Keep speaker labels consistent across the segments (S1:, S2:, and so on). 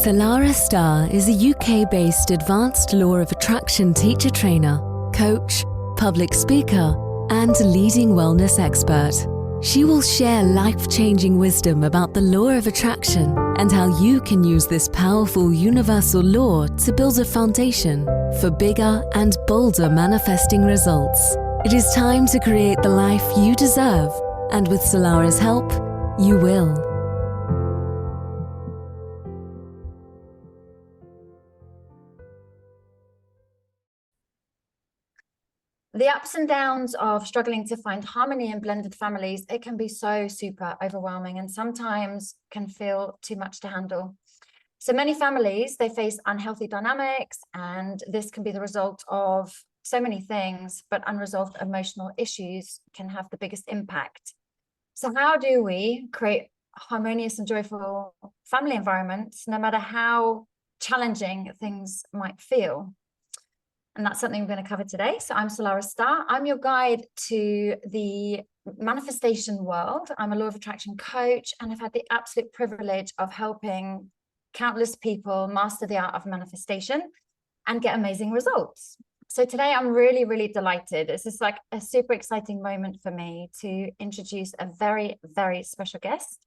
S1: Salarah Starre is a UK-based advanced law of attraction teacher trainer, coach, public speaker, and leading wellness expert. She will share life-changing wisdom about the law of attraction and how you can use this powerful universal law to build a foundation for bigger and bolder manifesting results. It is time to create the life you deserve, and with Salarah's help, you will.
S2: The ups and downs of struggling to find harmony in blended families, it can be so super overwhelming and sometimes can feel too much to handle. So many families, they face unhealthy dynamics, and this can be the result of so many things, but unresolved emotional issues can have the biggest impact. So how do we create harmonious and joyful family environments, no matter how challenging things might feel? And that's something we're going to cover today. So I'm Salarah Starre. I'm your guide to the manifestation world. I'm a law of attraction coach, and I've had the absolute privilege of helping countless people master the art of manifestation and get amazing results. So today I'm really, really delighted. This is like a super exciting moment for me to introduce a very, very special guest.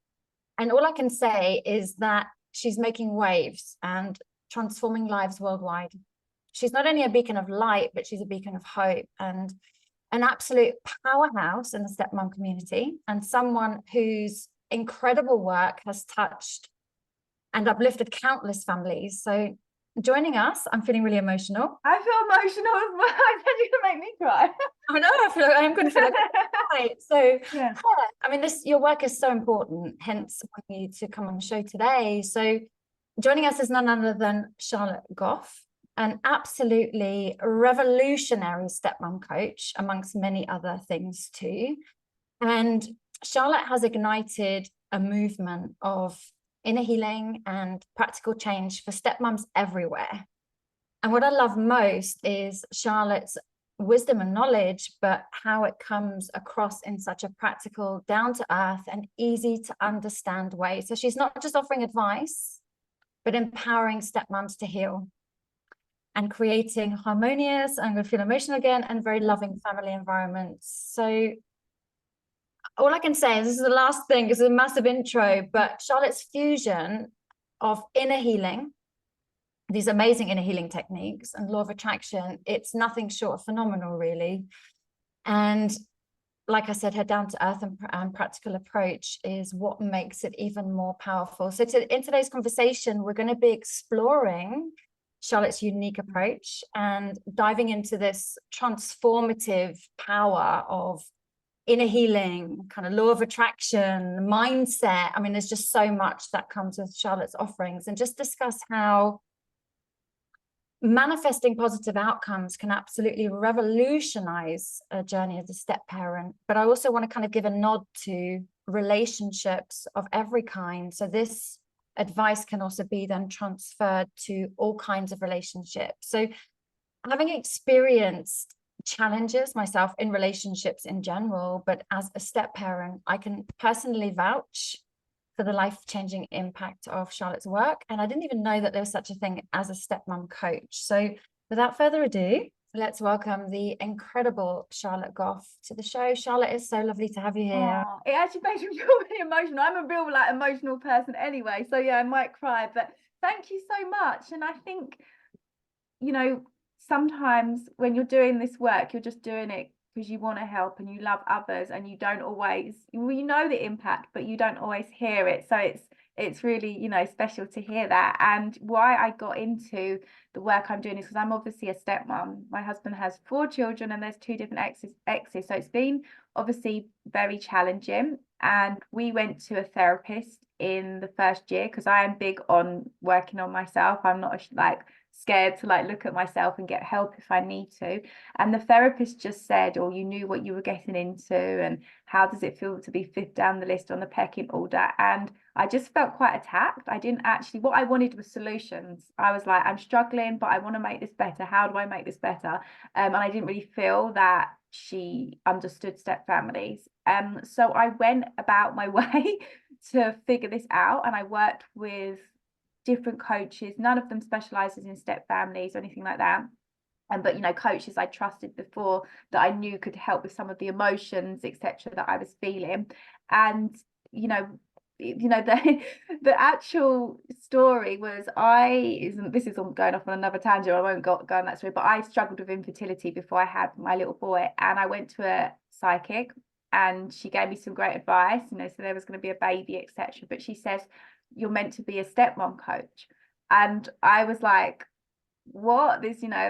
S2: And all I can say is that she's making waves and transforming lives worldwide. She's not only a beacon of light, but she's a beacon of hope and an absolute powerhouse in the stepmom community, and someone whose incredible work has touched and uplifted countless families. So joining us, I'm feeling really emotional.
S3: I feel emotional as well. I said you're going to make me cry.
S2: I know, I'm going to feel like right. So
S3: yeah,
S2: I mean, your work is so important, hence wanting you to come on the show today. So joining us is none other than Charlotte Gough, an absolutely revolutionary stepmom coach, amongst many other things too. And Charlotte has ignited a movement of inner healing and practical change for stepmoms everywhere. And what I love most is Charlotte's wisdom and knowledge, but how it comes across in such a practical, down-to-earth and easy to understand way. So she's not just offering advice, but empowering stepmoms to heal and creating harmonious, I'm going to feel emotional again, and very loving family environments. So all I can say is this is the last thing, it's a massive intro, but Charlotte's fusion of inner healing, these amazing inner healing techniques, and law of attraction, it's nothing short of phenomenal, really. And like I said, her down-to-earth and practical approach is what makes it even more powerful. So in today's conversation, we're going to be exploring Charlotte's unique approach and diving into this transformative power of inner healing, kind of law of attraction, mindset. I mean, there's just so much that comes with Charlotte's offerings, and just discuss how manifesting positive outcomes can absolutely revolutionize a journey as a step parent. But I also want to kind of give a nod to relationships of every kind. So this advice can also be then transferred to all kinds of relationships. So having experienced challenges myself in relationships in general, but as a step parent, I can personally vouch for the life-changing impact of Charlotte's work. And I didn't even know that there was such a thing as a stepmom coach. So without further ado, let's welcome the incredible Charlotte Gough to the show. Charlotte, it's so lovely to have you here.
S3: oh, it actually makes me feel really emotional. I'm a real emotional person anyway, so yeah, I might cry, but thank you so much. And I think, sometimes when you're doing this work, you're just doing it because you want to help and you love others, and you don't always, the impact, but you don't always hear it. So it's really, special to hear that. And why I got into the work I'm doing is because I'm obviously a stepmom. My husband has 4 children and there's 2 different exes. So it's been obviously very challenging. And we went to a therapist in the first year because I am big on working on myself. I'm not scared to look at myself and get help if I need to. And the therapist just said, you knew what you were getting into, and how does it feel to be 5th down the list on the pecking order? And I just felt quite attacked. I didn't actually, what I wanted was solutions. I was like, I'm struggling, but I want to make this better. How do I make this better? And I didn't really feel that she understood step families. So I went about my way to figure this out, and I worked with different coaches. None of them specializes in step families or anything like that. But, you know, coaches I trusted before that I knew could help with some of the emotions, etc., that I was feeling. And, the actual story was this is going off on another tangent. I won't go on that story, but I struggled with infertility before I had my little boy, and I went to a psychic, and she gave me some great advice, you know, so there was going to be a baby, etc. But she says, you're meant to be a stepmom coach. And I was like, what? This, you know,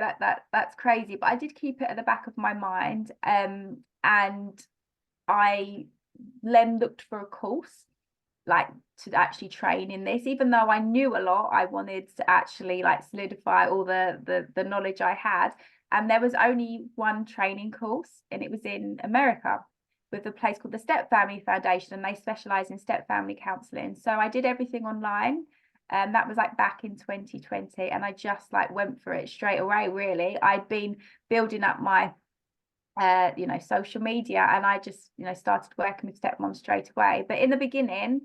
S3: that's crazy. But I did keep it at the back of my mind. And I then looked for a course, like, to actually train in this. Even though I knew a lot, I wanted to actually like solidify all the knowledge I had. And there was only one training course, and it was in America with a place called the Stepfamily Foundation, and they specialize in step family counseling. So I did everything online, and that was like back in 2020, and I just like went for it straight away. Really, I'd been building up my social media, and I just, you know, started working with stepmoms straight away. But in the beginning,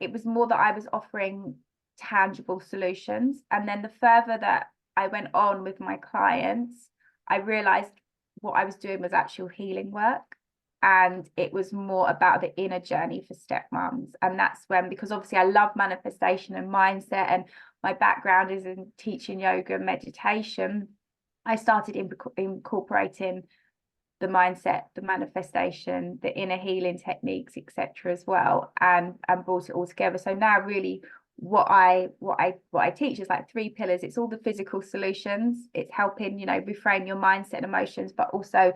S3: it was more that I was offering tangible solutions, and then the further that I went on with my clients, I realized what I was doing was actual healing work, and it was more about the inner journey for stepmoms. And that's when, because obviously I love manifestation and mindset, and my background is in teaching yoga and meditation, I started incorporating the mindset, the manifestation, the inner healing techniques, etc., as well, and brought it all together. So now really what I teach is like 3 pillars. It's all the physical solutions, it's helping, you know, reframe your mindset and emotions, but also,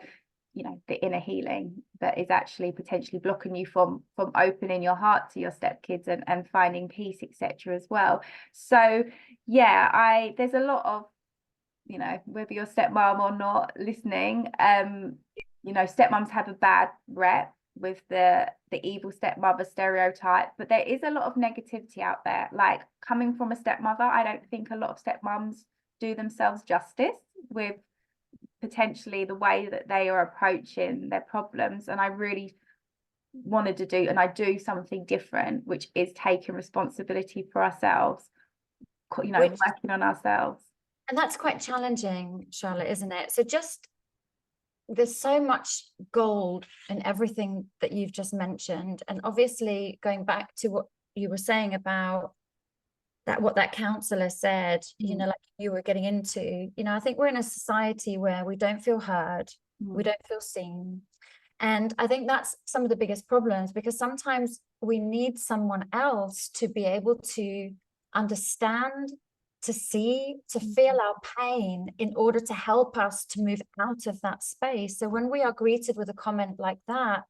S3: you know, the inner healing that is actually potentially blocking you from opening your heart to your stepkids and finding peace, etc., as well. So yeah, there's a lot of, you know, whether you're stepmom or not listening, you know, stepmoms have a bad rep with the evil stepmother stereotype, but there is a lot of negativity out there. Like, coming from a stepmother, I don't think a lot of stepmoms do themselves justice with potentially the way that they are approaching their problems. And I really wanted to do, and I do something different, which is taking responsibility for ourselves, you know, working on ourselves.
S2: And that's quite challenging, Charlotte, isn't it? So there's so much gold in everything that you've just mentioned. And obviously, going back to what you were saying about that, what that counselor said, you know, like you were getting into, you know, I think we're in a society where we don't feel heard, we don't feel seen. And I think that's some of the biggest problems, because sometimes we need someone else to be able to understand, to see, to feel our pain in order to help us to move out of that space. So when we are greeted with a comment like that,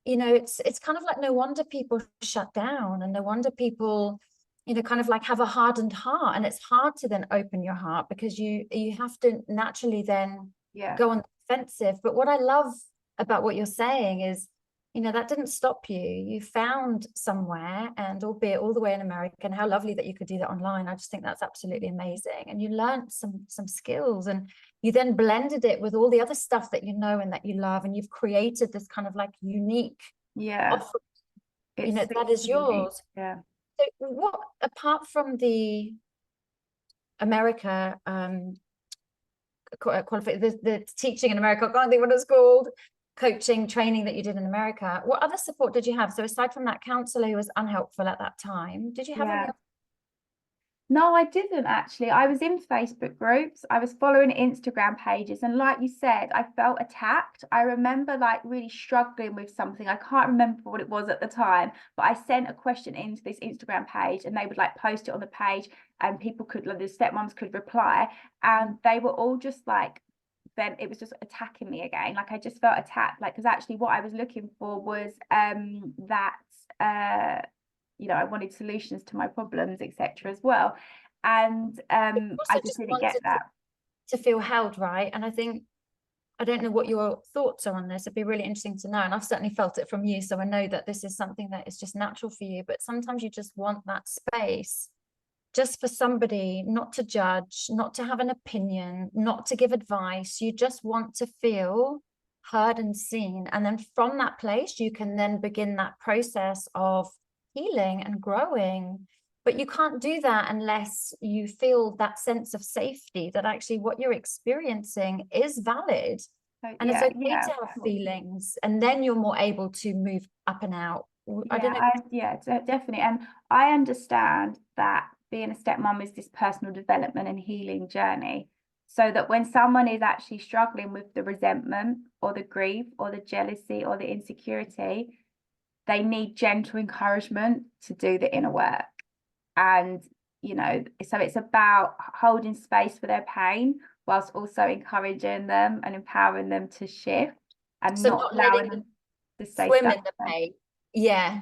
S2: you know, it's kind of like, no wonder people shut down, and no wonder people, you know, kind of like have a hardened heart. And it's hard to then open your heart, because you have to naturally then go on the defensive. But what I love about what you're saying is, you know, that didn't stop you. You found somewhere, and albeit all the way in America, and how lovely that you could do that online. I just think that's absolutely amazing. And you learned some skills, and you then blended it with all the other stuff that you know and that you love, and you've created this kind of like unique offering, you know, that is yours.
S3: So
S2: what, apart from the America the teaching in America, I can't think what it's called, coaching training that you did in America, what other support did you have? So aside from that counselor who was unhelpful at that time, did you have any other?
S3: No, I didn't actually. I was in Facebook groups, I was following Instagram pages, and like you said, I felt attacked. I remember like really struggling with something. I can't remember what it was at the time, but I sent a question into this Instagram page, and they would like post it on the page, and people could, like, the stepmoms could reply, and they were all just like, then it was just attacking me again. Like, I just felt attacked, like, because actually what I was looking for was you know, I wanted solutions to my problems, etc., as well. And I just didn't get that.
S2: To feel held, right? And I think, I don't know what your thoughts are on this. It'd be really interesting to know. And I've certainly felt it from you. So I know that this is something that is just natural for you. But sometimes you just want that space just for somebody not to judge, not to have an opinion, not to give advice. You just want to feel heard and seen. And then from that place, you can then begin that process of healing and growing. But you can't do that unless you feel that sense of safety, that actually what you're experiencing is valid.
S3: So,
S2: And it's
S3: yeah,
S2: okay
S3: yeah,
S2: to have feelings, and then you're more able to move up and out. I don't know.
S3: Definitely. And I understand that being a stepmom is this personal development and healing journey. So that when someone is actually struggling with the resentment or the grief or the jealousy or the insecurity, they need gentle encouragement to do the inner work. And, you know, so it's about holding space for their pain whilst also encouraging them and empowering them to shift, and
S2: So
S3: not
S2: not
S3: allowing
S2: letting
S3: them to stay
S2: swim in
S3: stuck.
S2: the pain. Yeah.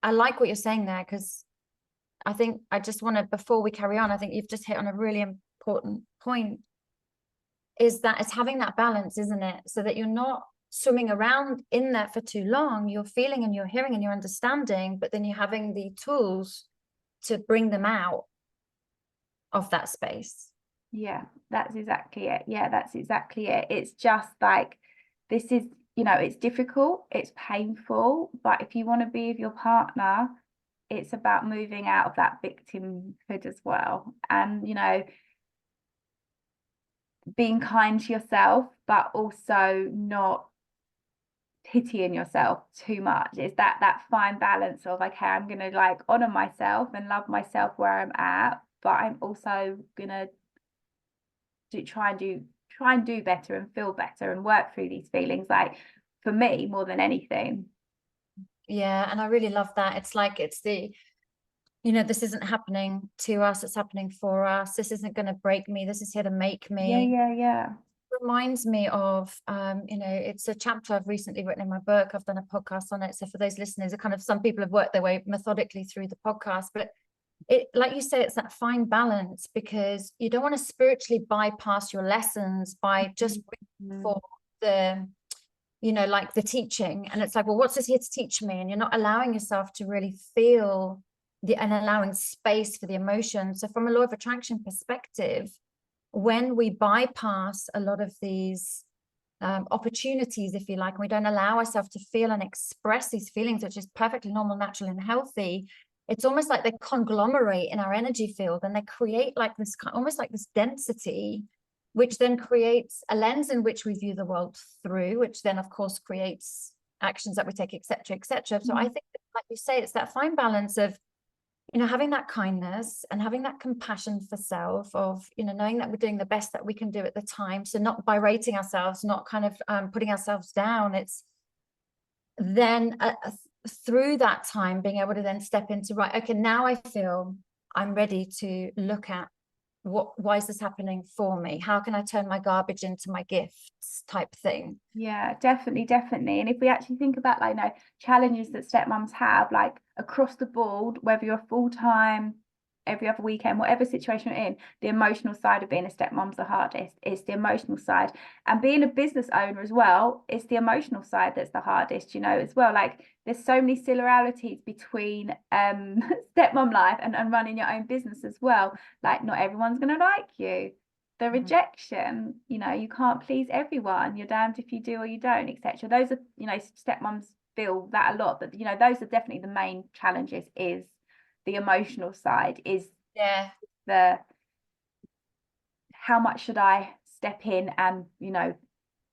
S2: I like what you're saying there, because I think I just want to, before we carry on, I think you've just hit on a really important point, is that it's having that balance, isn't it? So that you're not swimming around in there for too long. You're feeling and you're hearing and you're understanding, but then you're having the tools to bring them out of that space.
S3: Yeah, that's exactly it. Yeah, that's exactly it. It's just like, this is, you know, it's difficult, it's painful, but if you want to be with your partner, it's about moving out of that victimhood as well. And, you know, being kind to yourself, but also not pitying yourself too much. It's that fine balance of, okay, I'm gonna like honor myself and love myself where I'm at, but I'm also gonna try and do better and feel better and work through these feelings, like, for me, more than anything.
S2: Yeah, and I really love that. It's like, it's the, you know, this isn't happening to us, it's happening for us. This isn't going to break me, this is here to make me.
S3: Yeah.
S2: Reminds me of, you know, it's a chapter I've recently written in my book. I've done a podcast on it, so for those listeners, it kind of, some people have worked their way methodically through the podcast, but it, like you say, it's that fine balance, because you don't want to spiritually bypass your lessons by just for the, you know, like the teaching, and it's like, well, what's this here to teach me? And you're not allowing yourself to really feel the, and allowing space for the emotion. So from a law of attraction perspective, when we bypass a lot of these opportunities, if you like, and we don't allow ourselves to feel and express these feelings, which is perfectly normal, natural, and healthy, it's almost like they conglomerate in our energy field, and they create like this, almost like this density, which then creates a lens in which we view the world through, which then of course creates actions that we take, etc., etc. So I think, like you say, it's that fine balance of, you know, having that kindness and having that compassion for self, of, you know, knowing that we're doing the best that we can do at the time. So not berating ourselves, not kind of putting ourselves down. It's then through that time being able to then step into, right, okay, now I feel I'm ready to look at why is this happening for me? How can I turn my garbage into my gifts, type thing?
S3: Yeah, definitely. And if we actually think about, like, you know, challenges that stepmoms have, like across the board, whether you're full-time, every other weekend, whatever situation you're in, the emotional side of being a stepmom's the hardest. It's the emotional side. And being a business owner as well, it's the emotional side that's the hardest, you know, as well. Like, there's so many similarities between stepmom life and running your own business as well. Like, not everyone's gonna like you. The rejection, you know, you can't please everyone, you're damned if you do or you don't, etc. Those are, you know, stepmoms feel that a lot, but, you know, those are definitely the main challenges. Is the emotional side, is the, how much should I step in and, you know,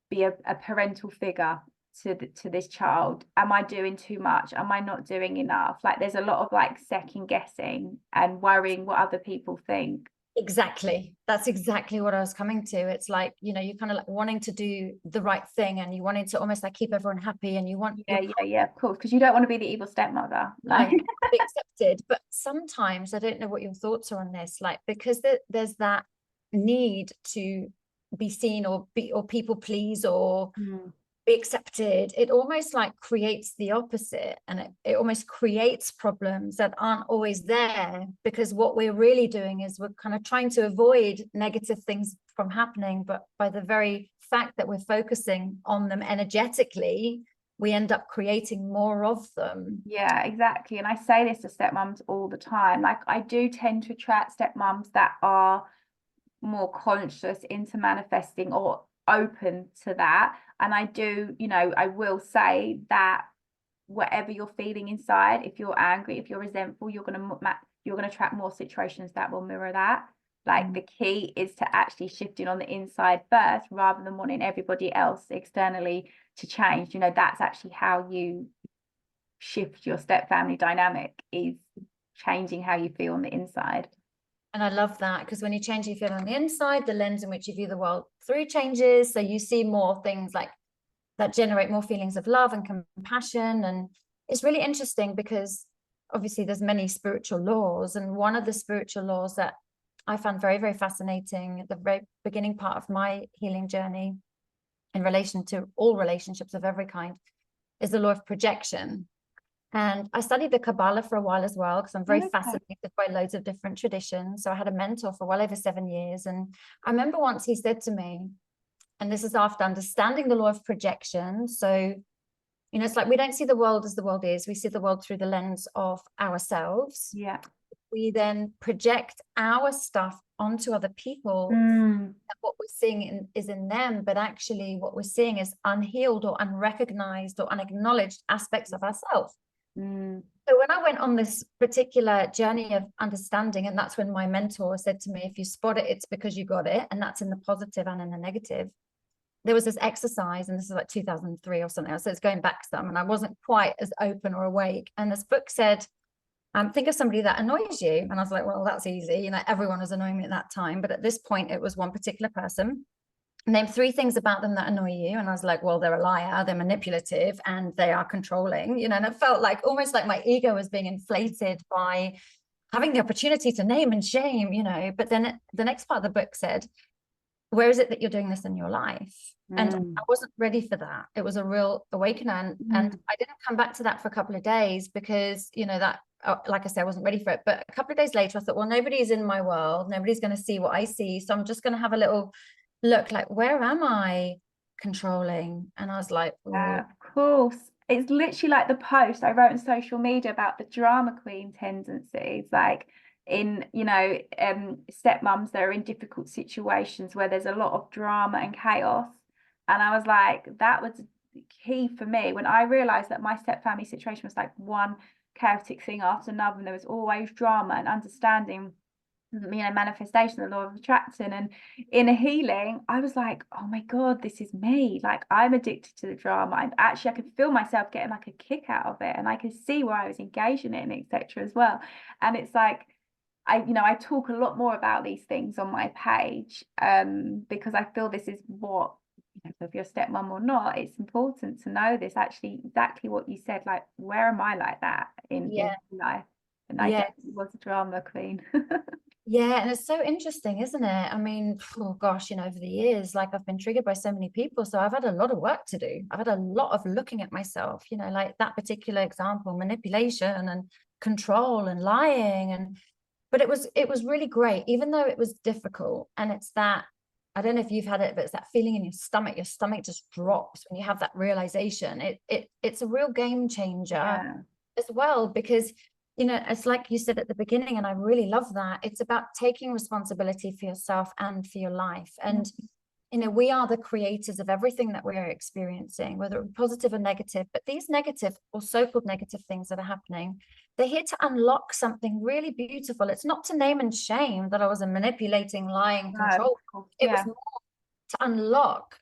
S3: be a parental figure to this child? Am I doing too much? Am I not doing enough? Like, there's a lot of like second guessing and worrying what other people think.
S2: Exactly. That's exactly what I was coming to. It's like, you know, you're kind of like wanting to do the right thing, and you wanting to almost like keep everyone happy, and you want
S3: of course, because you don't want to be the evil stepmother.
S2: like be accepted. But sometimes, I don't know what your thoughts are on this, like, because there's that need to be seen or people please or be accepted, it almost like creates the opposite, and it almost creates problems that aren't always there, because what we're really doing is we're kind of trying to avoid negative things from happening, but by the very fact that we're focusing on them energetically, we end up creating more of them.
S3: Yeah, exactly. And I say this to stepmoms all the time. Like, I do tend to attract stepmoms that are more conscious into manifesting or open to that. And I do, you know, I will say that whatever you're feeling inside. If you're angry, if you're resentful, you're going to attract more situations that will mirror that. Like the key is to actually shifting on the inside first, rather than wanting everybody else externally to change. You know, that's actually how you shift your step family dynamic, is changing how you feel on the inside.
S2: And I love that, because when you change how you feel on the inside, the lens in which you view the world through changes. So you see more things like that generate more feelings of love and compassion. And it's really interesting because obviously there's many spiritual laws, and one of the spiritual laws that I found very, very fascinating at the very beginning part of my healing journey in relation to all relationships of every kind is the law of projection. And I studied the Kabbalah for a while as well, because I'm very fascinated by loads of different traditions. So I had a mentor for well over 7 years. And I remember once he said to me, and this is after understanding the law of projection. So, you know, it's like we don't see the world as the world is. We see the world through the lens of ourselves.
S3: Yeah.
S2: We then project our stuff onto other people. What we're seeing is in them, but actually what we're seeing is unhealed or unrecognized or unacknowledged aspects of ourselves. So when I went on this particular journey of understanding, and that's when my mentor said to me, if you spot it, it's because you got it. And that's in the positive and in the negative. There was this exercise, and this is like 2003 or something. So it's going back some, and I wasn't quite as open or awake. And this book said, think of somebody that annoys you. And I was like, well, that's easy. You know, everyone was annoying me at that time. But at this point, it was one particular person. Name 3 things about them that annoy you. And I was like, well, they're a liar, they're manipulative, and they are controlling, you know. And it felt like almost like my ego was being inflated by having the opportunity to name and shame, you know. But then the next part of the book said, where is it that you're doing this in your life? And I wasn't ready for that. It was a real awakening. And I didn't come back to that for a couple of days because, you know, that, like I said, I wasn't ready for it. But a couple of days later, I thought, well, nobody's in my world. Nobody's going to see what I see. So I'm just going to have a little look, like, where am I controlling? And I was like,
S3: of course. It's literally like the post I wrote on social media about the drama queen tendencies, like in, you know, stepmoms that are in difficult situations where there's a lot of drama and chaos. And I was like, that was key for me when I realized that my stepfamily situation was like one chaotic thing after another, and there was always drama, and understanding, you know, manifestation, the law of attraction. And in a healing, I was like, oh my God, this is me. Like, I'm addicted to the drama. I could feel myself getting like a kick out of it, and I could see where I was engaging in, etc. as well. And it's like, I talk a lot more about these things on my page, because I feel this is what, you know, if you're a stepmom or not, it's important to know this, actually, exactly what you said, like, where am I like that in life? And I definitely was a drama queen.
S2: Yeah, and it's so interesting, isn't it? I mean, oh gosh, you know, over the years, like, I've been triggered by so many people. So I've had a lot of work to do. I've had a lot of looking at myself, you know, like that particular example, manipulation and control and lying. But it was really great, even though it was difficult. And it's that, I don't know if you've had it, but it's that feeling in your stomach just drops when you have that realization. It's a real game changer as well, because, you know, it's like you said at the beginning, and I really love that. It's about taking responsibility for yourself and for your life. And, you know, we are the creators of everything that we're experiencing, whether positive or negative. But these negative or so-called negative things that are happening, they're here to unlock something really beautiful. It's not to name and shame that I was a manipulating, lying, control. It was more to unlock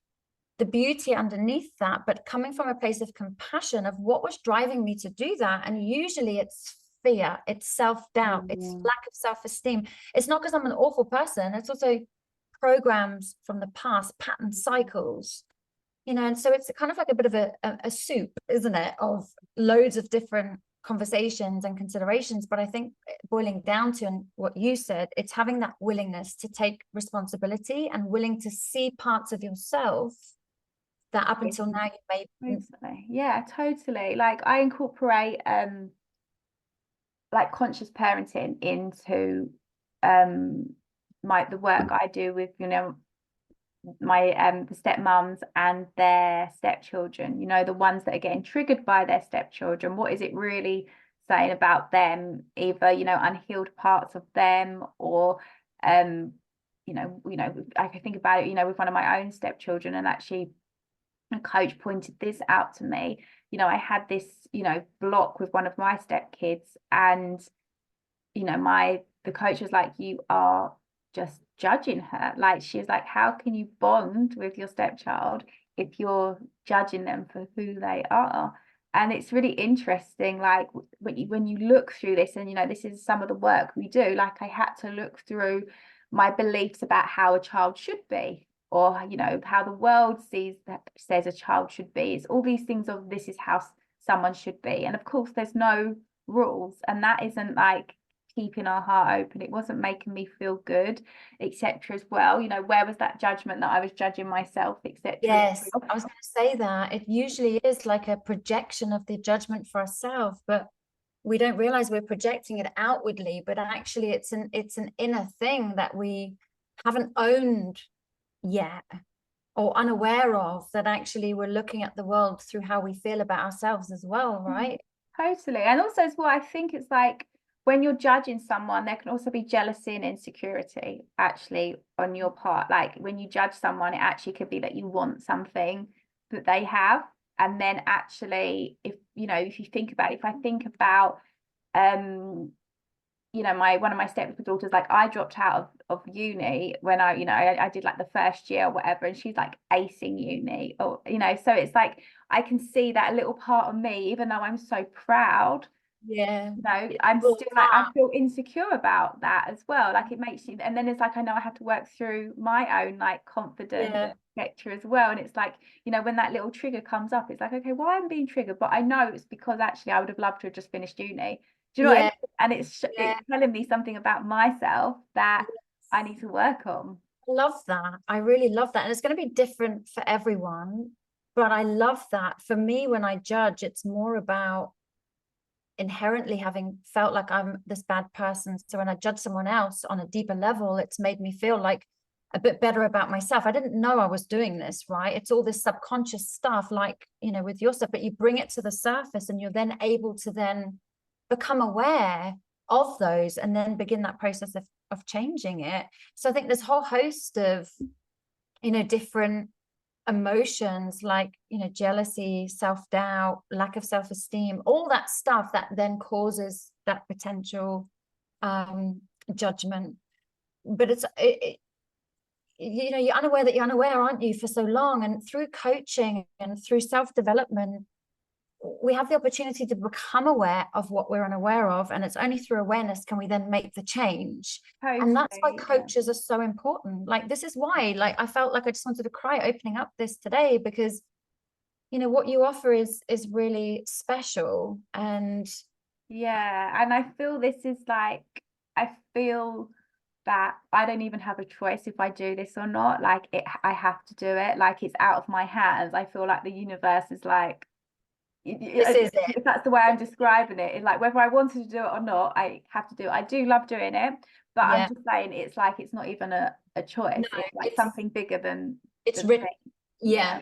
S2: the beauty underneath that, but coming from a place of compassion of what was driving me to do that. And usually it's fear, it's self-doubt, it's lack of self-esteem. It's not because I'm an awful person. It's also programs from the past, pattern cycles, you know. And so it's kind of like a bit of a soup, isn't it, of loads of different conversations and considerations. But I think boiling down to, and what you said, it's having that willingness to take responsibility and willing to see parts of yourself that up until now you may
S3: totally. Like, I incorporate like conscious parenting into the work I do with, you know, my the stepmoms and their stepchildren, you know, the ones that are getting triggered by their stepchildren. What is it really saying about them, either, you know, unhealed parts of them, or you know, I can think about it, you know, with one of my own stepchildren. And actually a coach pointed this out to me, you know, I had this, you know, block with one of my stepkids, and you know, the coach was like, you are just judging her. Like, she was like, how can you bond with your stepchild if you're judging them for who they are? And it's really interesting, like when you look through this, and you know, this is some of the work we do. Like, I had to look through my beliefs about how a child should be, or you know, how the world says a child should be. It's all these things of, this is how someone should be. And of course there's no rules, and that isn't like keeping our heart open. It wasn't making me feel good, etc. as well. You know, where was that judgment that I was judging myself, etc.
S2: Yes, I was going to say that it usually is like a projection of the judgment for ourselves, but we don't realize we're projecting it outwardly, but actually it's an inner thing that we haven't owned yet, or unaware of, that actually we're looking at the world through how we feel about ourselves as well, right?
S3: Totally. And also as well, I think it's like, when you're judging someone, there can also be jealousy and insecurity actually on your part. Like, when you judge someone, it actually could be that you want something that they have. And then actually, if you know, if you think about it, if I think about you know, one of my stepdaughters, like, I dropped out of uni when I did like the first year or whatever, and she's like acing uni, or you know, so it's like I can see that little part of me, even though I'm so proud,
S2: Yeah,
S3: you know, I'm still like, I feel insecure about that as well. Like, it makes you, and then it's like, I know I have to work through my own like confidence, etc. as well. And it's like, you know, when that little trigger comes up, it's like, okay, why am I being triggered? But I know it's because actually I would have loved to have just finished uni. Do you know what I mean? And it's telling me something about myself that I need to work on.
S2: I love that. I really love that. And it's going to be different for everyone, but I love that. For me, when I judge, it's more about inherently having felt like I'm this bad person. So when I judge someone else on a deeper level, it's made me feel like a bit better about myself. I didn't know I was doing this, right? It's all this subconscious stuff, like, you know, with your stuff, but you bring it to the surface, and you're then able to then become aware of those, and then begin that process of changing it. So I think there's a whole host of, you know, different emotions, like, you know, jealousy, self-doubt, lack of self-esteem, all that stuff that then causes that potential judgment. But you know, you're unaware that you're unaware, aren't you, for so long. And through coaching and through self-development, we have the opportunity to become aware of what we're unaware of, and it's only through awareness can we then make the change. Totally. And that's why coaches are so important. Like, this is why, like, I felt like I just wanted to cry opening up this today, because, you know, what you offer is really special. And
S3: and I feel this is like, I feel that I don't even have a choice if I do this or not. Like, I have to do it. Like, it's out of my hands. I feel like the universe is like,
S2: this is it.
S3: If that's the way I'm describing it. It's like, whether I wanted to do it or not, I have to do it. I do love doing it, but I'm just saying, it's like, it's not even a choice. No, it's like something bigger than
S2: written. Yeah.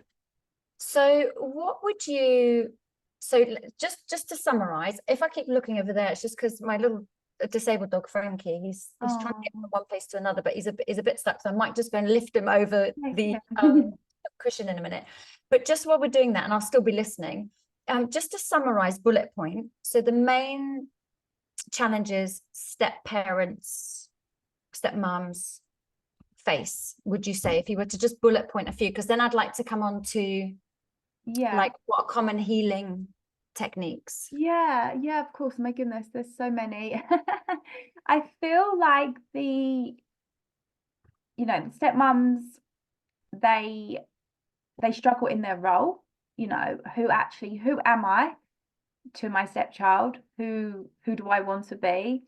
S2: So what would you, so just to summarize, if I keep looking over there, it's just because my little disabled dog Frankie, he's trying to get from one place to another, but he's a bit stuck, so I might just go and lift him over the cushion in a minute. But just while we're doing that, and I'll still be listening, just to summarize, bullet point. So the main challenges step parents, step mums face, would you say, if you were to just bullet point a few? Because then I'd like to come on to like, what are common healing techniques?
S3: Of course. My goodness, there's so many. I feel like the stepmoms, they struggle in their role. You know, who am I to my stepchild? Who do I want to be?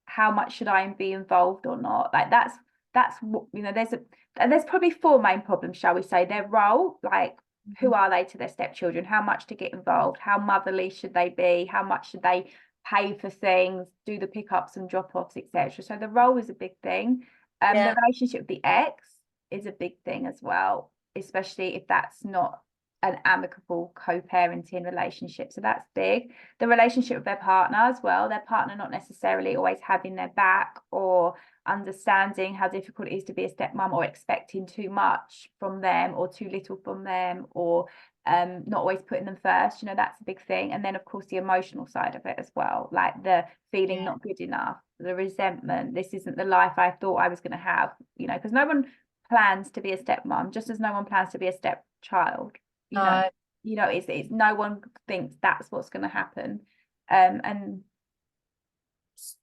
S3: How much should I be involved or not? Like, that's what, you know, there's probably four main problems, shall we say. Their role, like, who are they to their stepchildren? How much to get involved? How motherly should they be? How much should they pay for things, do the pickups and drop-offs, etc.? So the role is a big thing. The relationship with the ex is a big thing as well, especially if that's not an amicable co-parenting relationship. So that's big. The relationship with their partner as well. Their partner not necessarily always having their back, or understanding how difficult it is to be a stepmom, or expecting too much from them or too little from them, or not always putting them first, you know, that's a big thing. And then of course the emotional side of it as well, like the feeling not good enough, the resentment, this isn't the life I thought I was going to have, you know, because no one plans to be a stepmom, just as no one plans to be a stepchild, you know. It's no one thinks that's what's going to happen. And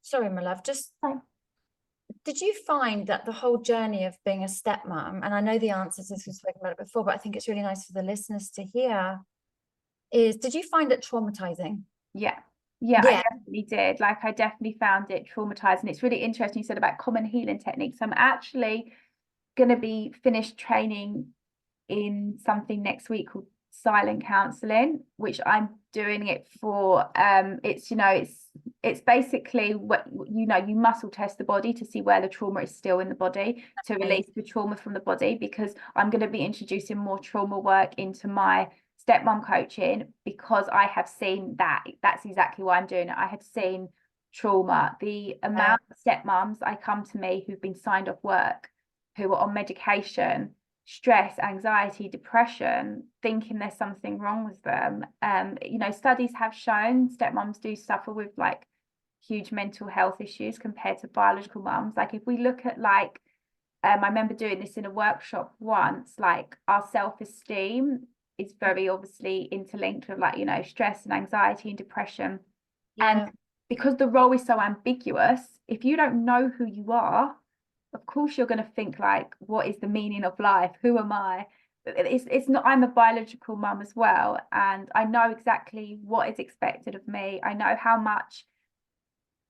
S2: sorry, my love, just did you find that the whole journey of being a stepmom, and I know the answers as we've spoken about it before, but I think it's really nice for the listeners to hear, is did you find it traumatizing?
S3: Yeah, I definitely did. Like, I definitely found it traumatizing. It's really interesting you said about common healing techniques. I'm actually going to be finished training in something next week called silent counseling, which I'm doing it for. It's, you know, it's basically what, you know, you muscle test the body to see where the trauma is still in the body, to release the trauma from the body, because I'm going to be introducing more trauma work into my stepmom coaching, because I have seen that's exactly why I'm doing it. I have seen trauma. The amount of stepmoms I come to me who've been signed off work, who are on medication, stress, anxiety, depression, thinking there's something wrong with them. You know, studies have shown stepmoms do suffer with like huge mental health issues compared to biological mums. Like, if we look at like, I remember doing this in a workshop once, like our self-esteem is very obviously interlinked with, like, you know, stress and anxiety and depression. And because the role is so ambiguous, if you don't know who you are, of course you're going to think like, what is the meaning of life? Who am I? It's not, I'm a biological mum as well, and I know exactly what is expected of me. I know how much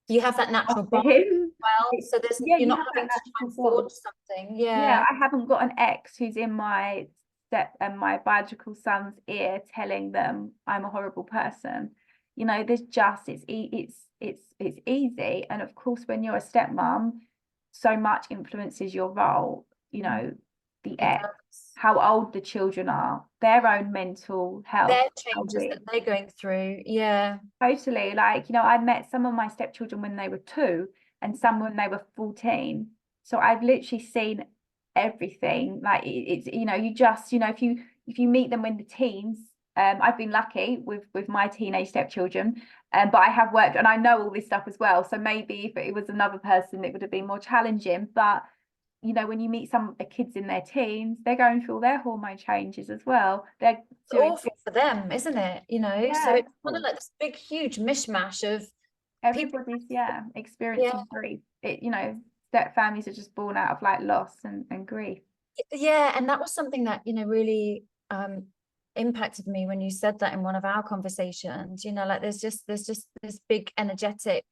S2: you have that natural bond as well, so there's you're not having to try and forge something.
S3: I haven't got an ex who's in my my biological son's ear telling them I'm a horrible person. You know, there's just it's easy. And of course, when you're a stepmom, so much influences your role, you know, the ex, how old the children are, their own mental health,
S2: their changes that they're going through.
S3: Totally. Like, you know, I met some of my stepchildren when they were 2 and some when they were 14. So I've literally seen everything. Like, it's, you know, you just, you know, if you meet them when the teens, I've been lucky with my teenage stepchildren, but I have worked and I know all this stuff as well. So maybe if it was another person, it would have been more challenging. But, you know, when you meet some of the kids in their teens, they're going through all their hormone changes as well. They're
S2: awful for them, isn't it? You know, so it's kind of like this big, huge mishmash of
S3: everybody's experiencing grief. It, you know, step families are just born out of like loss and grief.
S2: And that was something that, you know, really impacted me when you said that in one of our conversations. You know, like there's just this big energetic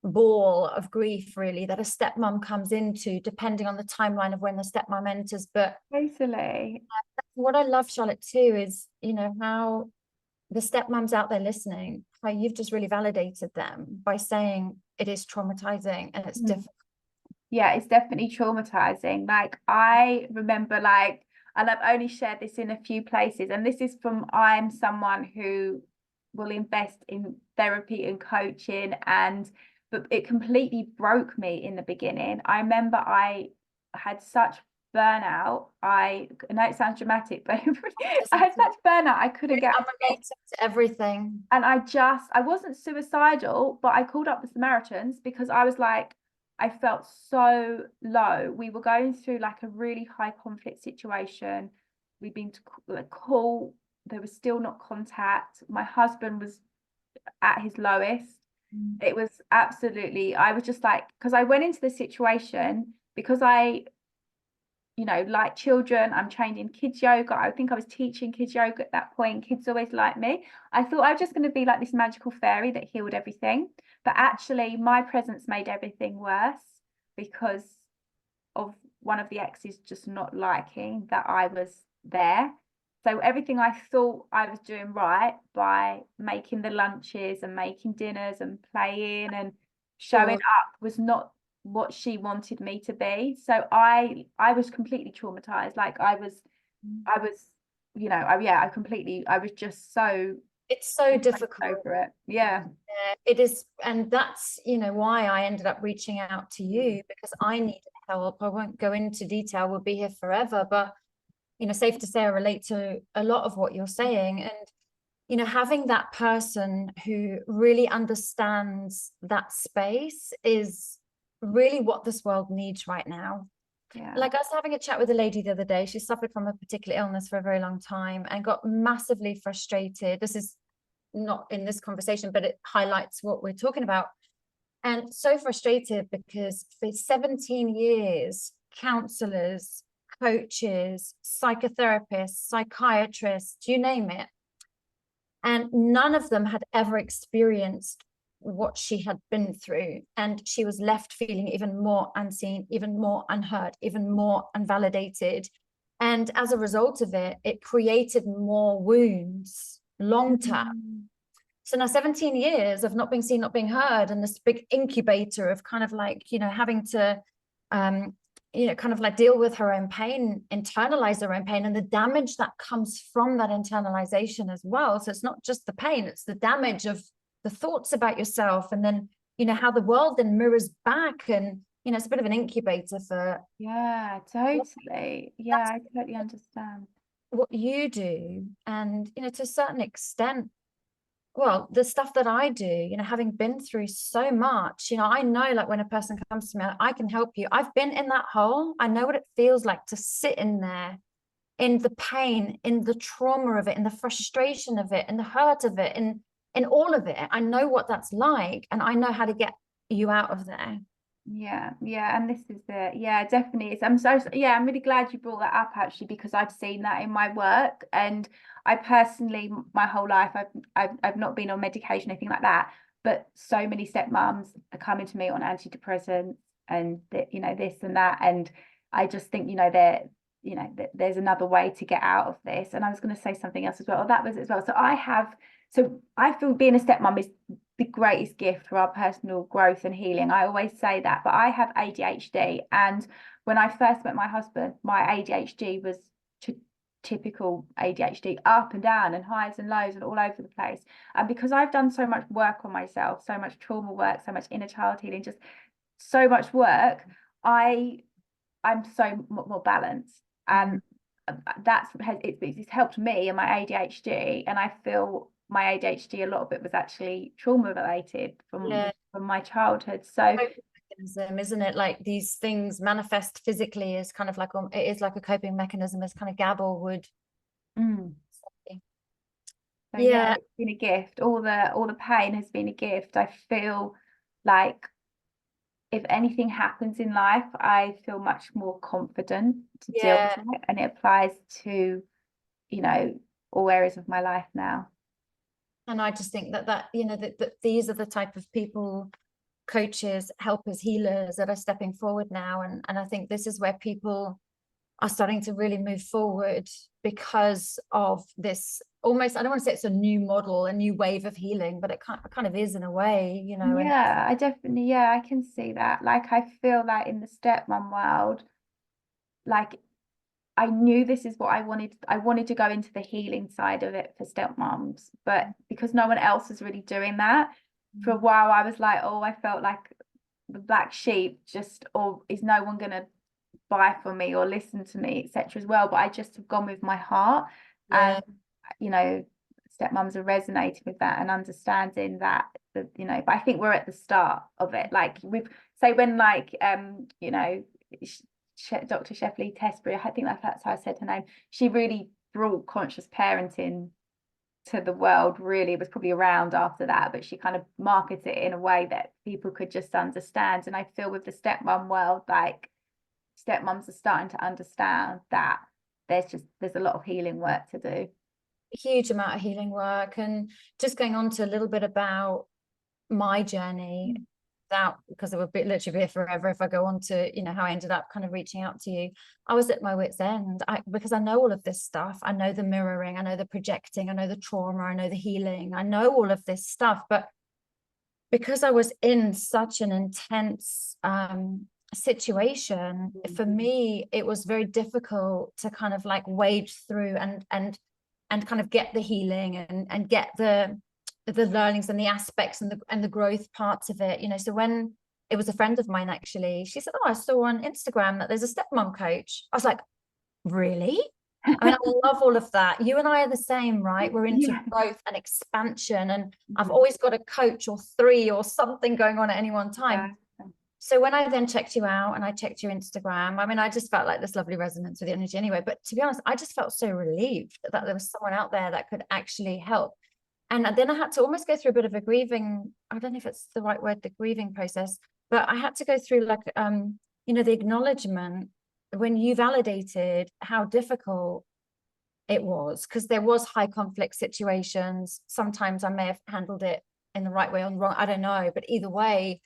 S2: ball of grief really that a stepmom comes into, depending on the timeline of when the stepmom enters. But
S3: totally,
S2: what I love, Charlotte, too, is, you know, how the stepmoms out there listening, how you've just really validated them by saying it is traumatizing and it's difficult.
S3: Yeah, it's definitely traumatizing. Like, I remember, like, and I've only shared this in a few places, and this is from, I'm someone who will invest in therapy and coaching, but it completely broke me in the beginning. I remember I had such burnout. I know it sounds dramatic, but I had such burnout I couldn't get
S2: related to everything.
S3: And I wasn't suicidal, but I called up the Samaritans because I was like, I felt so low. We were going through like a really high conflict situation. We'd been to call, there was still not contact. My husband was at his lowest. It was absolutely, I was just like, because I went into the situation because I, you know, like children, I'm trained in kids yoga. I think I was teaching kids yoga at that point. Kids always liked me. I thought I was just going to be like this magical fairy that healed everything. But actually, my presence made everything worse because of one of the exes just not liking that I was there. So everything I thought I was doing right by making the lunches and making dinners and playing and showing up was not what she wanted me to be. So I was completely traumatized. Like I was, you know, I was just so,
S2: it's so difficult
S3: over it. Yeah,
S2: it is. And that's, you know, why I ended up reaching out to you, because I needed help. I won't go into detail, we'll be here forever, but you know, safe to say I relate to a lot of what you're saying. And, you know, having that person who really understands that space is really what this world needs right now.
S3: Yeah.
S2: Like I was having a chat with a lady the other day. She suffered from a particular illness for a very long time and got massively frustrated. This is not in this conversation, but it highlights what we're talking about. And so frustrated because for 17 years, counselors, coaches, psychotherapists, psychiatrists, you name it, and none of them had ever experienced what she had been through. And she was left feeling even more unseen, even more unheard, even more unvalidated. And as a result of it, it created more wounds long term. So now 17 years of not being seen, not being heard, and this big incubator of kind of like, you know, having to, you know, kind of like deal with her own pain, internalize her own pain, and the damage that comes from that internalization as well. So it's not just the pain, it's the damage of the thoughts about yourself, and then, you know, how the world then mirrors back. And, you know, it's a bit of an incubator for.
S3: Yeah, totally. Yeah, I totally understand
S2: What you do. And, you know, to a certain extent, well, the stuff that I do, you know, having been through so much, you know, I know, like when a person comes to me, I can help you. I've been in that hole. I know what it feels like to sit in there, in the pain, in the trauma of it, in the frustration of it, in the hurt of it, in all of it. I know what that's like, and I know how to get you out of there.
S3: Yeah, and this is it. Yeah, definitely. I'm really glad you brought that up, actually, because I've seen that in my work. And I personally, my whole life, I've not been on medication, anything like that, but so many stepmoms are coming to me on antidepressants and you know, this and that, and I just think, you know, there's another way to get out of this. And I was going to say something else as well. That was as well. So I feel being a stepmom is the greatest gift for our personal growth and healing. I always say that, but I have ADHD, and when I first met my husband, my ADHD was typical ADHD, up and down and highs and lows and all over the place. And because I've done so much work on myself, so much trauma work, so much inner child healing, just so much work, I'm so more balanced. And it's helped me and my ADHD, and I feel my ADHD, a lot of it was actually trauma related from my childhood. So
S2: mechanism, isn't it? Like these things manifest physically as kind of like it is like a coping mechanism, as kind of Gabor would.
S3: So yeah, it's been a gift. All the pain has been a gift. I feel like if anything happens in life, I feel much more confident to deal with it, and it applies to, you know, all areas of my life now.
S2: And I just think that you know, that these are the type of people, coaches, helpers, healers, that are stepping forward now. And I think this is where people are starting to really move forward because of this almost, I don't want to say it's a new model, a new wave of healing, but it kind of is in a way, you know.
S3: Yeah, I definitely, I can see that. Like, I feel like in the stepmom world, like I knew this is what I wanted. I wanted to go into the healing side of it for stepmoms, but because no one else was really doing that, for a while I was like, oh, I felt like the black sheep, just, or is no one going to buy for me or listen to me, etc. as well. But I just have gone with my heart, and you know, stepmoms are resonating with that and understanding that, you know. But I think we're at the start of it. Like when like you know, Dr. Shefali Tesbury, I think that's how I said her name, she really brought conscious parenting to the world. Really, it was probably around after that, but she kind of marketed it in a way that people could just understand. And I feel with the stepmom world, like stepmoms are starting to understand that there's a lot of healing work to do.
S2: A huge amount of healing work. And just going on to a little bit about my journey, because it would literally be forever if I go on to, you know, how I ended up kind of reaching out to you. I was at my wit's end, because I know all of this stuff. I know the mirroring, I know the projecting, I know the trauma, I know the healing, I know all of this stuff. But because I was in such an intense situation, for me, it was very difficult to kind of like wade through and kind of get the healing and get the learnings and the aspects and the growth parts of it, you know. So when it was a friend of mine, actually, she said, oh, I saw on Instagram that there's a stepmom coach. I was like, really? I mean, I love all of that. You and I are the same, right? We're into
S3: Yeah.
S2: growth and expansion, and I've always got a coach or three or something going on at any one time. So when I then checked you out and I checked your Instagram, I mean, I just felt like this lovely resonance with the energy anyway. But to be honest, I just felt so relieved that there was someone out there that could actually help. And then I had to almost go through a bit of a grieving, I don't know if it's the right word, the grieving process, but I had to go through like, the acknowledgement when you validated how difficult it was, because there was high conflict situations. Sometimes I may have handled it in the right way or the wrong, I don't know, but either way,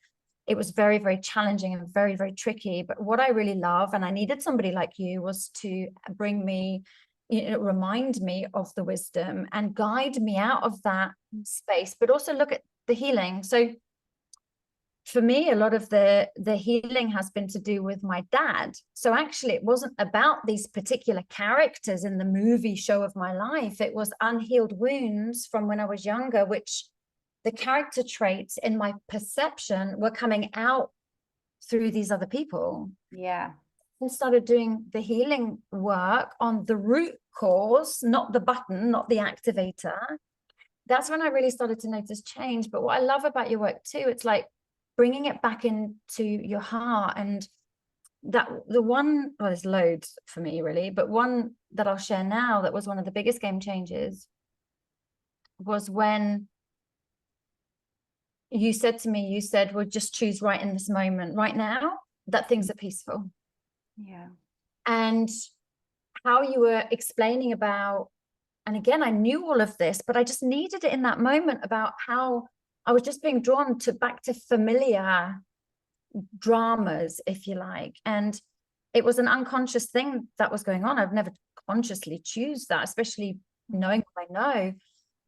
S2: it was very, very challenging and very, very tricky. But what I really love, and I needed somebody like you, was to bring me, remind me of the wisdom and guide me out of that space, but also look at the healing. So for me, a lot of the healing has been to do with my dad. So actually, it wasn't about these particular characters in the movie show of my life. It was unhealed wounds from when I was younger, which the character traits in my perception were coming out through these other people.
S3: Yeah.
S2: And started doing the healing work on the root cause, not the button, not the activator. That's when I really started to notice change. But what I love about your work too, it's like bringing it back into your heart. And that the one, well, there's loads for me really, but one that I'll share now that was one of the biggest game changes was when you said to me, well, just choose right in this moment, right now, that things are peaceful.
S3: Yeah.
S2: And how you were explaining about, and again, I knew all of this, but I just needed it in that moment about how I was just being drawn back to familiar dramas, if you like. And it was an unconscious thing that was going on. I've never consciously choose that, especially knowing what I know.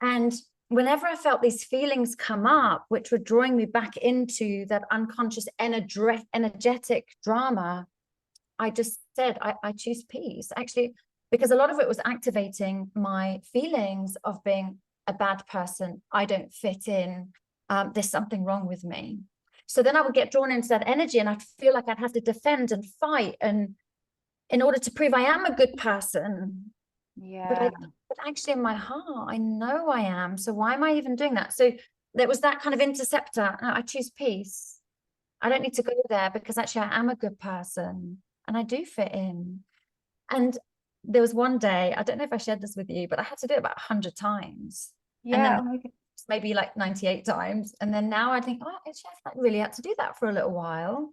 S2: And whenever I felt these feelings come up, which were drawing me back into that unconscious energetic drama, I just said, I choose peace, actually, because a lot of it was activating my feelings of being a bad person. I don't fit in. There's something wrong with me. So then I would get drawn into that energy and I'd feel like I'd have to defend and fight and in order to prove I am a good person.
S3: Yeah.
S2: But actually in my heart, I know I am. So why am I even doing that? So there was that kind of interceptor. I choose peace. I don't need to go there because actually I am a good person and I do fit in. And there was one day, I don't know if I shared this with you, but I had to do it about 100 times.
S3: Yeah.
S2: And then maybe like 98 times. And then now I think, oh, actually, I really had to do that for a little while.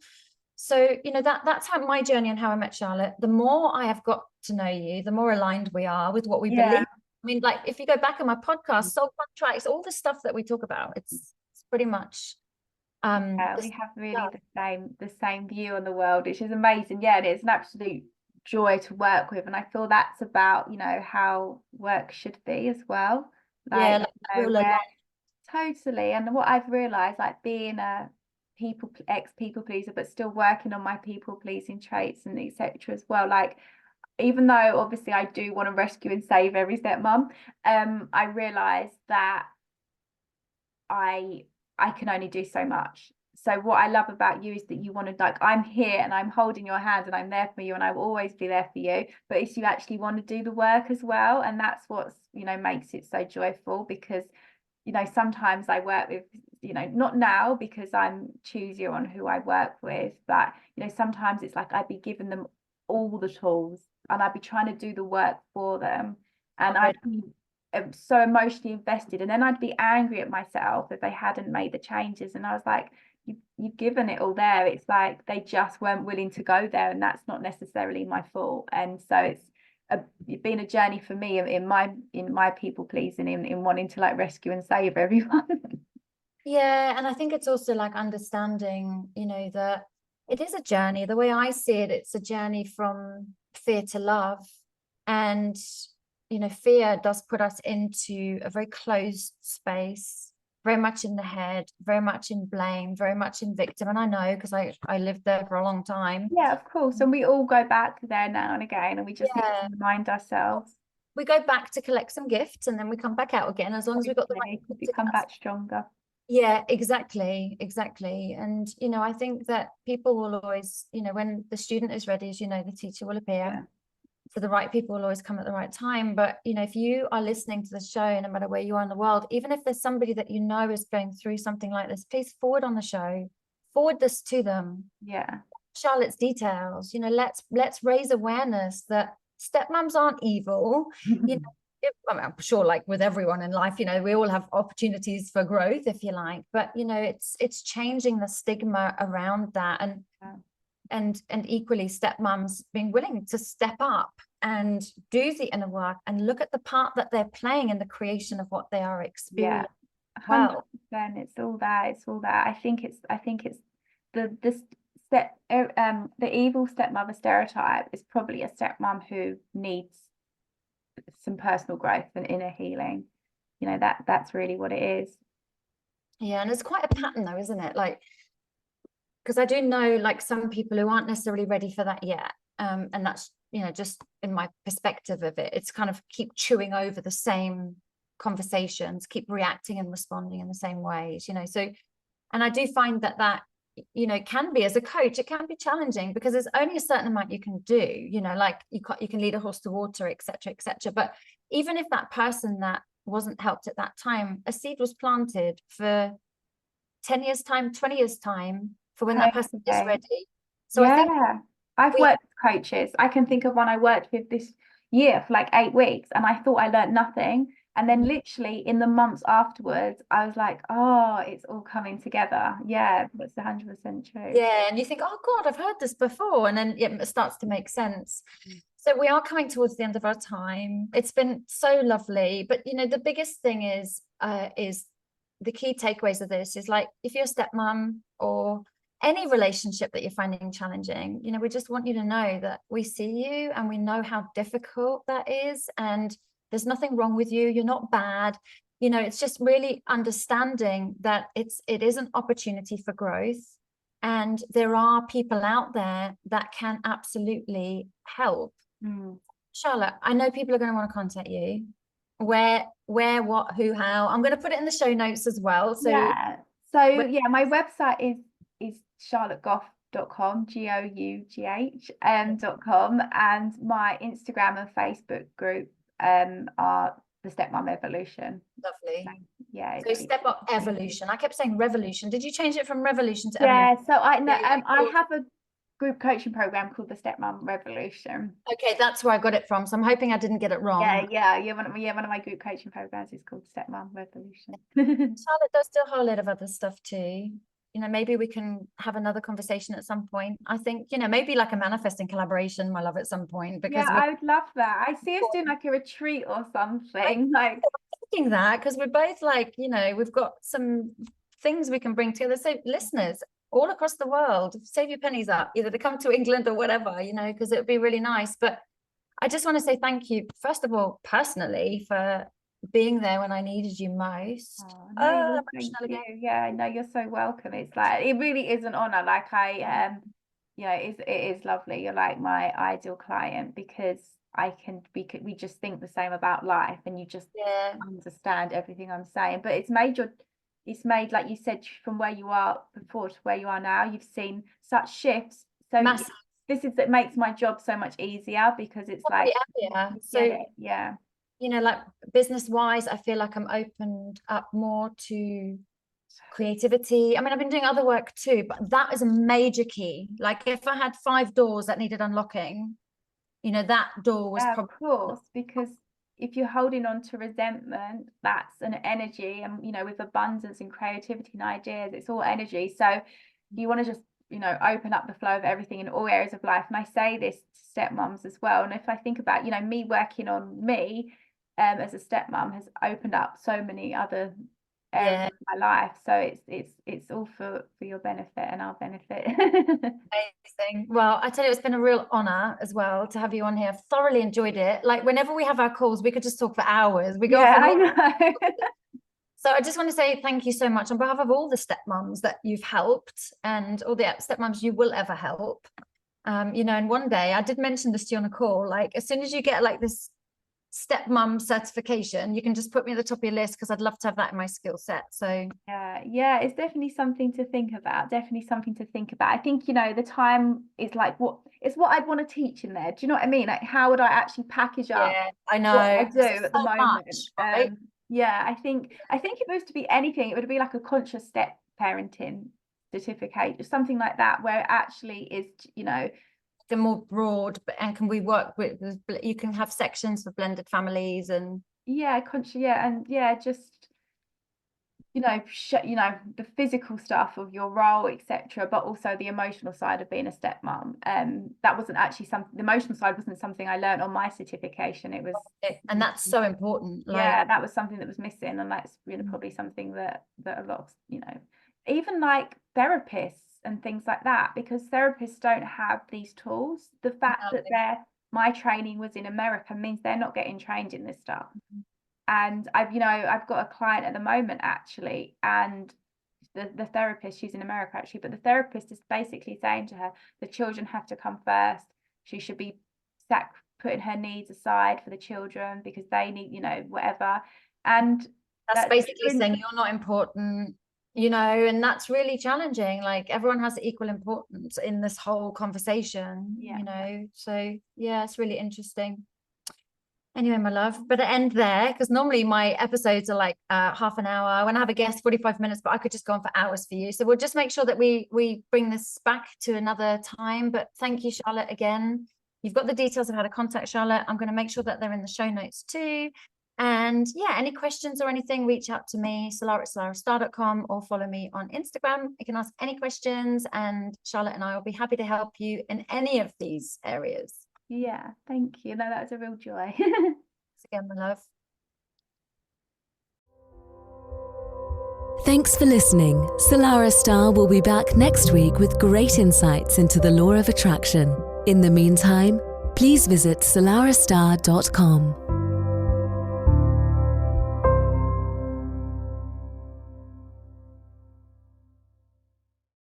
S2: So, that's how my journey and how I met Charlotte. The more I have got to know you, the more aligned we are with what we believe. I mean, like if you go back on my podcast, soul contracts, all the stuff that we talk about, it's pretty much
S3: we have really the same view on the world, which is amazing. Yeah, and it's an absolute joy to work with, and I feel that's about how work should be as well. Totally. And what I've realized, like being a people pleaser, but still working on my people pleasing traits and etc. as well, like even though obviously I do want to rescue and save every stepmom, I realized that I can only do so much. So what I love about you is that you want to, like, I'm here and I'm holding your hand and I'm there for you and I will always be there for you, but if you actually want to do the work as well. And that's what's makes it so joyful, because sometimes I work with, not now because I'm choosier on who I work with, but sometimes it's like I'd be giving them all the tools and I'd be trying to do the work for them, and I'd be so emotionally invested, and then I'd be angry at myself if they hadn't made the changes. And I was like, you've given it all there. It's like they just weren't willing to go there, and that's not necessarily my fault. And so it's been a journey for me in my people pleasing, in wanting to like rescue and save everyone.
S2: Yeah, and I think it's also like understanding, that it is a journey. The way I see it, it's a journey from fear to love. And fear does put us into a very closed space, very much in the head, very much in blame, very much in victim. And I know because I lived there for a long time.
S3: Yeah, of course. And we all go back there now and again, and we just need to remind ourselves.
S2: We go back to collect some gifts and then we come back out again, as long as we've got the right
S3: we come back stronger.
S2: Yeah, exactly. And I think that people will always, when the student is ready, as the teacher will appear. So the right people will always come at the right time. But, you know, if you are listening to the show, no matter where you are in the world, even if there's somebody that you know is going through something like this, please forward on the show, forward this to them.
S3: Yeah.
S2: Charlotte's details, you know, let's raise awareness that stepmoms aren't evil. You know, I mean, I'm sure, like with everyone in life, you know, we all have opportunities for growth, if you like, but you know, it's changing the stigma around that, and equally stepmoms being willing to step up and do the inner work and look at the part that they're playing in the creation of what they are experiencing.
S3: Yeah, 100%. It's all that. I think it's the evil stepmother stereotype is probably a stepmom who needs some personal growth and inner healing. You know, that's really what it is.
S2: Yeah, and it's quite a pattern though, isn't it? Like, because I do know like some people who aren't necessarily ready for that yet. And that's, you know, just in my perspective of it, it's kind of keep chewing over the same conversations, keep reacting and responding in the same ways, you know. So, and I do find that you know, can be, as a coach, it can be challenging because there's only a certain amount you can do, you know, like you can lead a horse to water, etc., etc. But even if that person that wasn't helped at that time, a seed was planted for 10 years time, 20 years time, for when that person is ready. So
S3: yeah,
S2: I think
S3: I've worked with coaches. I can think of one I worked with this year for like 8 weeks, and I thought I learned nothing. And then literally in the months afterwards, I was like, oh, it's all coming together. Yeah, that's 100% true.
S2: Yeah, and you think, oh God, I've heard this before. And then it starts to make sense. So we are coming towards the end of our time. It's been so lovely. But, you know, the biggest thing is the key takeaways of this is like, if you're a stepmom or any relationship that you're finding challenging, you know, we just want you to know that we see you and we know how difficult that is. And there's nothing wrong with you. You're not bad. You know, it's just really understanding that it is an opportunity for growth. And there are people out there that can absolutely help. Charlotte, I know people are going to want to contact you. Where, what, who, how? I'm going to put it in the show notes as well. So
S3: yeah. My website is charlottegough.com, GOUGH.com, and my Instagram and Facebook group are the Stepmom Evolution.
S2: Lovely.
S3: Yeah.
S2: So Step Up Evolution. I kept saying revolution. Did you change it from revolution to
S3: evolution?
S2: evolution?
S3: So I know I have a group coaching program called the Stepmom Revolution.
S2: Okay, that's where I got it from. So I'm hoping I didn't get it wrong.
S3: One of my group coaching programs is called Stepmom Revolution.
S2: Charlotte does do a whole lot of other stuff too. You know, maybe we can have another conversation at some point. I think, you know, maybe like a manifesting collaboration, my love, at some point. Because
S3: I would love that. I see us doing like a retreat or something. Like
S2: thinking that, because we're both like, you know, we've got some things we can bring together. So listeners all across the world, save your pennies up, either to come to England or whatever, you know, because it would be really nice. But I just want to say thank you, first of all, personally, for being there when I needed you most.
S3: Thank you. Yeah, no, you're so welcome. It's like, it really is an honor. Like it is lovely. You're like my ideal client because we just think the same about life, and you just understand everything I'm saying. But it's made, like you said, from where you are before to where you are now, you've seen such shifts. So
S2: massive.
S3: It makes my job so much easier because it's like,
S2: you know, like business wise, I feel like I'm opened up more to creativity. I mean, I've been doing other work too, but that is a major key. Like if I had 5 doors that needed unlocking, you know, that door was
S3: probably, of course, because if you're holding on to resentment, that's an energy, and you know, with abundance and creativity and ideas, it's all energy. So you want to just, you know, open up the flow of everything in all areas of life. And I say this to stepmoms as well. And if I think about, you know, me working on me as a stepmom has opened up so many other areas of my life. So it's all for your benefit and our benefit.
S2: Amazing. Well, I tell you, it's been a real honor as well to have you on here. I've thoroughly enjoyed it. Like whenever we have our calls, we could just talk for hours. We go off
S3: I know.
S2: So I just want to say thank you so much on behalf of all the stepmoms that you've helped and all the stepmoms you will ever help. You know, and one day I did mention this to you on a call, like as soon as you get like this stepmom certification, you can just put me at the top of your list, because I'd love to have that in my skill set. So
S3: yeah, it's definitely something to think about. I think, the time is like what I'd want to teach in there. Do you know what I mean? Like, how would I actually package up
S2: I know
S3: what I do at the
S2: so
S3: moment?
S2: much, right?
S3: I think if it was to be anything, it would be like a conscious step parenting certificate or something like that, where it actually is,
S2: the more broad, and can we work with, you can have sections for blended families and
S3: just the physical stuff of your role, etc., but also the emotional side of being a stepmom. That wasn't actually the emotional side wasn't something I learned on my certification. It was,
S2: and that's so important.
S3: That was something that was missing, and that's probably something that a lot of even like therapists and things like that, because therapists don't have these tools. The fact that my training was in America means they're not getting trained in this stuff. And I've got a client at the moment actually, and the therapist, she's in America actually, but the therapist is basically saying to her, the children have to come first. She should be putting her needs aside for the children because they need, whatever. And
S2: that's basically saying you're not important, and that's really challenging. Like, everyone has equal importance in this whole conversation, so it's really interesting. Anyway, my love, better end there, because normally my episodes are like half an hour. When I have a guest, 45 minutes, but I could just go on for hours for you. So we'll just make sure that we bring this back to another time. But thank you, Charlotte, again. You've got the details of how to contact Charlotte. I'm going to make sure that they're in the show notes too. And any questions or anything, reach out to me, salarah@salarahstarre.com, or follow me on Instagram. You can ask any questions, and Charlotte and I will be happy to help you in any of these areas.
S3: Yeah, thank you. No, that was a real joy.
S2: Thanks again, my love.
S1: Thanks for listening. Salarah Starre will be back next week with great insights into the law of attraction. In the meantime, please visit salarahstarre.com.